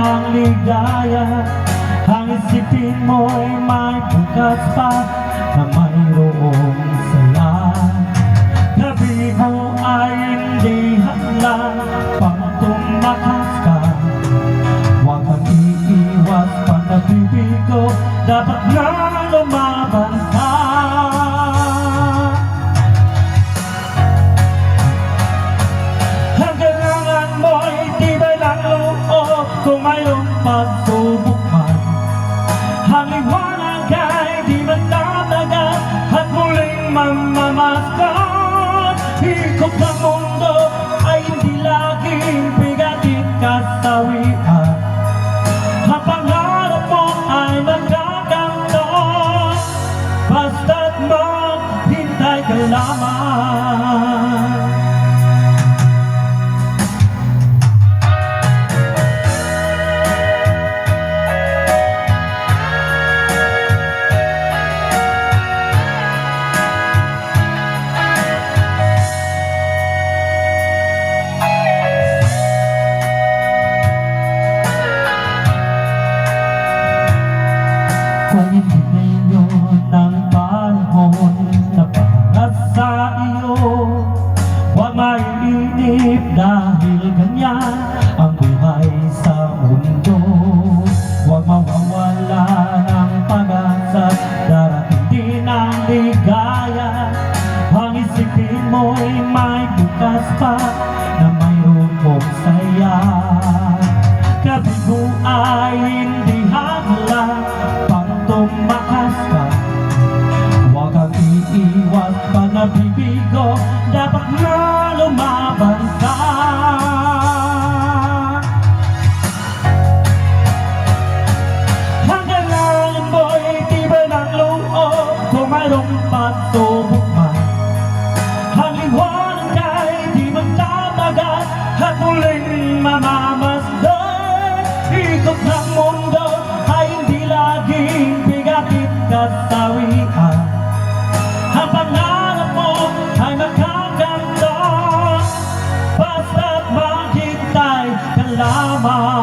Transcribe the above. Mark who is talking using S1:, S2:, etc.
S1: ng ligaya. Ang isipin mo'y may bukas pa na mayroong saya. Gabi mo ay hindi hadlang pang tumakas ka. Huwag kang iiwas pag nabibig ko, dapat na lumaban ka. Ang kailangan mo'y tibay lang loob kung mayroong pagsubok man. Ang liwanag ay di magtatagal at muling mamamaskan. Ikot ng mundo ay hindi laging bigatit kasawian. Ang pangarap mo ay magkakanto, basta't maghintay ka lamang. Kung hindi ngayon ang panahon na para sa iyo, huwag maiinip dahil ganyan ang buhay sa mundo. Huwag mawawala ng pag-asa, darating din ang ligaya. Ang isipin mo'y may bukas pa na mayroong saya. Gabi mo ay hindi hadlang tumakas ka. Huwag kang iiwas pag nabibigo, dapat na lumaban ka. Ang kailangan mo'y tibay ng loob kung mayroong pagsubok man. Ang liwanag ay di magtatagal at muling mamamasdan. Ikot ng mundo ay hindi laging bigatit kasawian. Ang pangarap mo ay makakanto, basta't maghintay ka lamang.